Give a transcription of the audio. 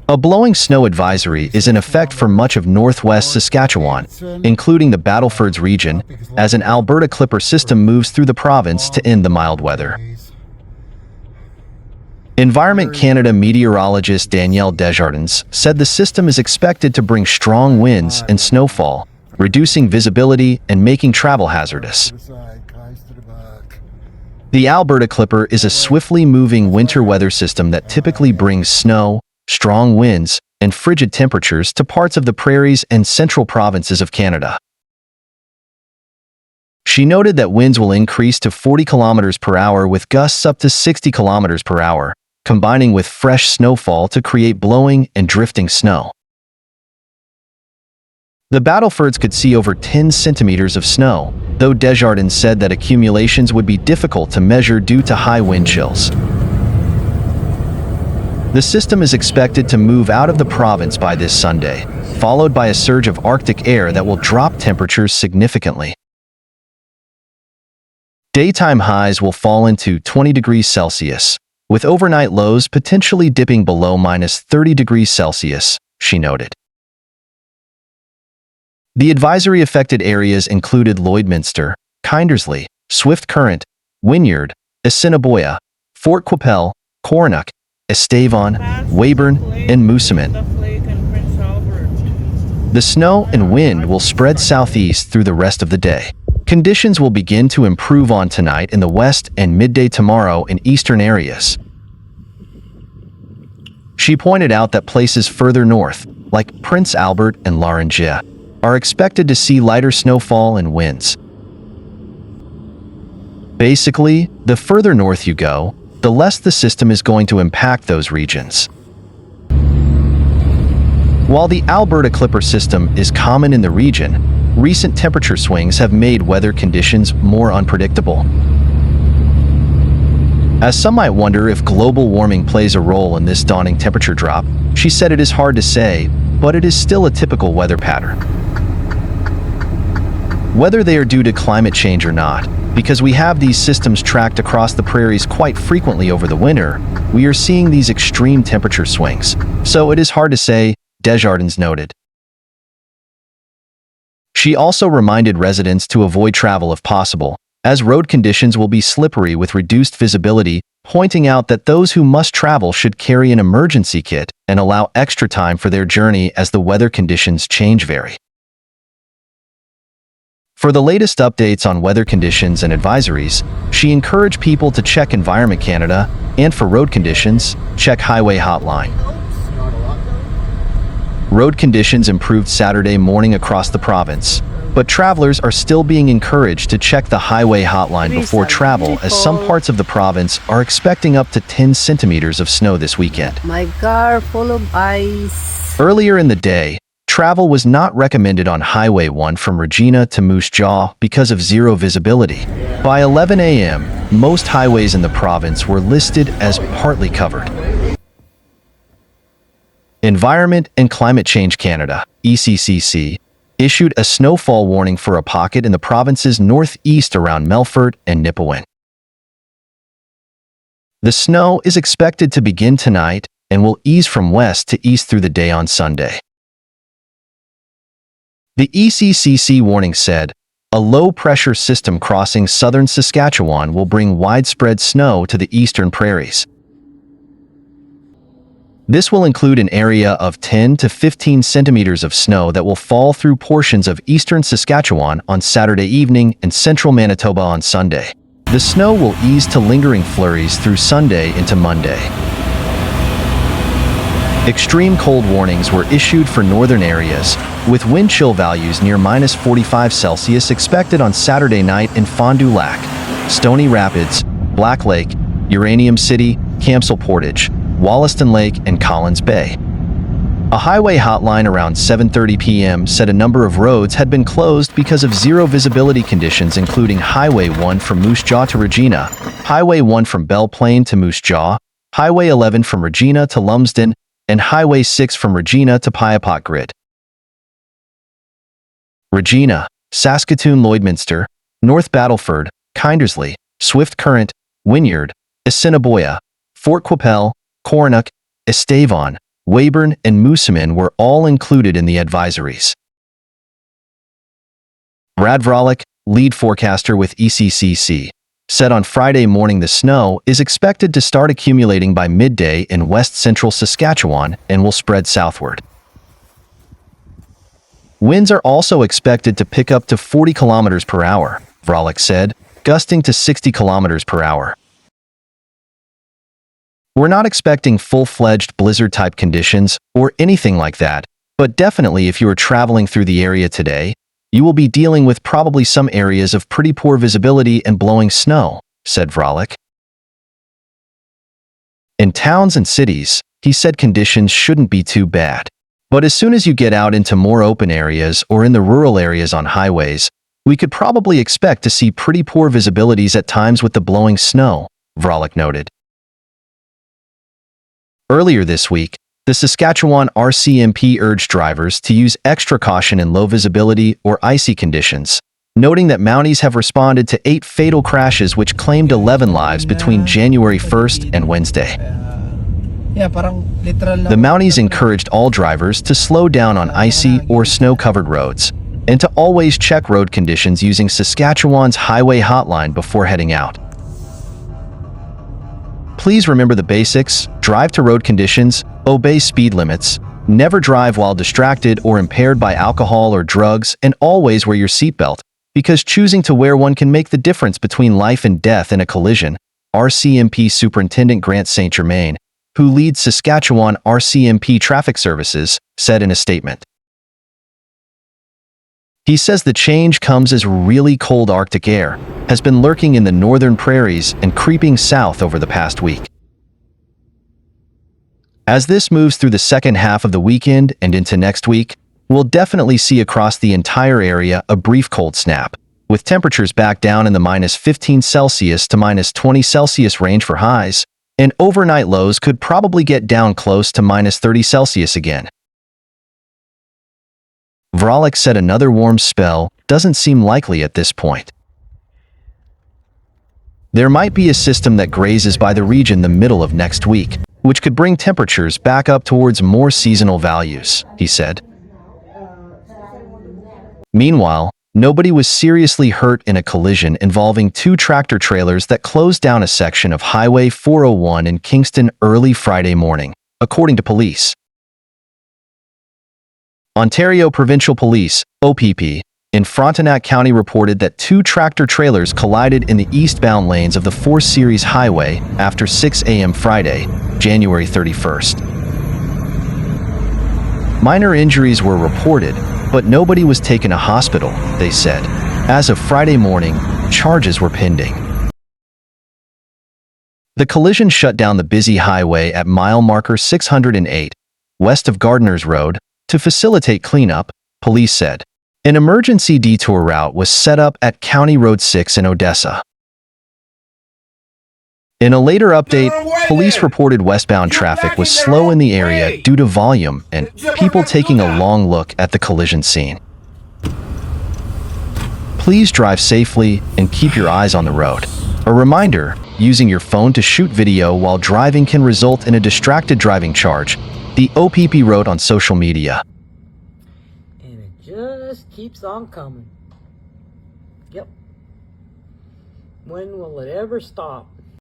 A blowing snow advisory is in effect for much of northwest Saskatchewan, including the Battleford's region, as an Alberta clipper system moves through the province to end the mild weather. Environment Canada meteorologist Danielle Desjardins said the system is expected to bring strong winds and snowfall, reducing visibility and making travel hazardous. The Alberta Clipper is a swiftly moving winter weather system that typically brings snow, strong winds, and frigid temperatures to parts of the prairies and central provinces of Canada. She noted that winds will increase to 40 km per hour with gusts up to 60 km per hour, combining with fresh snowfall to create blowing and drifting snow. The Battlefords could see over 10 centimeters of snow, though Desjardins said that accumulations would be difficult to measure due to high wind chills. The system is expected to move out of the province by this Sunday, followed by a surge of Arctic air that will drop temperatures significantly. Daytime highs will fall into 20 degrees Celsius, with overnight lows potentially dipping below -30 degrees Celsius, she noted. The advisory-affected areas included Lloydminster, Kindersley, Swift Current, Wynyard, Assinaboia, Fort Qu'Appelle, Coronach, Estevan, Weyburn and Moosomin. The snow and wind will spread southeast through the rest of the day. Conditions will begin to improve on tonight in the west and midday tomorrow in eastern areas. She pointed out that places further north, like Prince Albert and Laryngia, are expected to see lighter snowfall and winds. Basically, the further north you go, the less the system is going to impact those regions. While the Alberta Clipper system is common in the region, recent temperature swings have made weather conditions more unpredictable. As some might wonder if global warming plays a role in this daunting temperature drop, she said it is hard to say, but it is still a typical weather pattern. Whether they are due to climate change or not, because we have these systems tracked across the prairies quite frequently over the winter, we are seeing these extreme temperature swings. So it is hard to say, Desjardins noted. She also reminded residents to avoid travel if possible, as road conditions will be slippery with reduced visibility, pointing out that those who must travel should carry an emergency kit and allow extra time for their journey as the weather conditions vary. For the latest updates on weather conditions and advisories, she encouraged people to check Environment Canada, and for road conditions, check Highway Hotline. Road conditions improved Saturday morning across the province, but travelers are still being encouraged to check the Highway Hotline before travel, as some parts of the province are expecting up to 10 centimeters of snow this weekend. My car full of ice. Earlier in the day, travel was not recommended on Highway 1 from Regina to Moose Jaw because of zero visibility. By 11 a.m., most highways in the province were listed as partly covered. Environment and Climate Change Canada, ECCC, issued a snowfall warning for a pocket in the province's northeast around Melfort and Nipawin. The snow is expected to begin tonight and will ease from west to east through the day on Sunday. The ECCC warning said, a low-pressure system crossing southern Saskatchewan will bring widespread snow to the eastern prairies. This will include an area of 10 to 15 centimeters of snow that will fall through portions of eastern Saskatchewan on Saturday evening and central Manitoba on Sunday. The snow will ease to lingering flurries through Sunday into Monday. Extreme cold warnings were issued for northern areas, with wind chill values near -45 Celsius expected on Saturday night in Fond-du-Lac, Stony Rapids, Black Lake, Uranium City, Camsell Portage, Wollaston Lake, and Collins Bay. A highway hotline around 7:30 p.m. said a number of roads had been closed because of zero visibility conditions, including Highway 1 from Moose Jaw to Regina, Highway 1 from Belle Plaine to Moose Jaw, Highway 11 from Regina to Lumsden, and Highway 6 from Regina to Piapot Grid. Regina, Saskatoon Lloydminster, North Battleford, Kindersley, Swift Current, Wynyard, Assinaboia, Fort Qu'Appelle, Coronach, Estevan, Weyburn and Moosomin were all included in the advisories. Brad Vralik, lead forecaster with ECCC, said on Friday morning the snow is expected to start accumulating by midday in west-central Saskatchewan and will spread southward. Winds are also expected to pick up to 40 kilometers per hour, Vralik said, gusting to 60 kilometers per hour. We're not expecting full-fledged blizzard-type conditions or anything like that, but definitely if you are traveling through the area today, you will be dealing with probably some areas of pretty poor visibility and blowing snow, said Vralik. In towns and cities, he said conditions shouldn't be too bad. But as soon as you get out into more open areas or in the rural areas on highways, we could probably expect to see pretty poor visibilities at times with the blowing snow, Vralik noted. Earlier this week, the Saskatchewan RCMP urged drivers to use extra caution in low visibility or icy conditions, noting that Mounties have responded to 8 fatal crashes which claimed 11 lives between January 1st and Wednesday. The Mounties encouraged all drivers to slow down on icy or snow-covered roads and to always check road conditions using Saskatchewan's Highway Hotline before heading out. Please remember the basics, drive to road conditions, obey speed limits, never drive while distracted or impaired by alcohol or drugs, and always wear your seatbelt, because choosing to wear one can make the difference between life and death in a collision, RCMP Superintendent Grant St. Germain, who leads Saskatchewan RCMP Traffic Services, said in a statement. He says the change comes as really cold Arctic air has been lurking in the northern prairies and creeping south over the past week. As this moves through the second half of the weekend and into next week, we'll definitely see across the entire area a brief cold snap, with temperatures back down in the -15 Celsius to -20 Celsius range for highs, and overnight lows could probably get down close to -30 Celsius again. Vralik said another warm spell doesn't seem likely at this point. There might be a system that grazes by the region the middle of next week, which could bring temperatures back up towards more seasonal values, he said. Meanwhile, nobody was seriously hurt in a collision involving 2 tractor trailers that closed down a section of Highway 401 in Kingston early Friday morning, according to police. Ontario Provincial Police, OPP, in Frontenac County reported that 2 tractor trailers collided in the eastbound lanes of the 4 Series Highway after 6 a.m. Friday, January 31st. Minor injuries were reported, but nobody was taken to hospital, they said. As of Friday morning, charges were pending. The collision shut down the busy highway at mile marker 608, west of Gardeners Road, to facilitate cleanup, police said. An emergency detour route was set up at County Road 6 in Odessa. In a later update, police reported westbound traffic was slow in the area due to volume and people taking a long look at the collision scene. Please drive safely and keep your eyes on the road. A reminder, using your phone to shoot video while driving can result in a distracted driving charge, the OPP wrote on social media. And it just keeps on coming. Yep. When will it ever stop?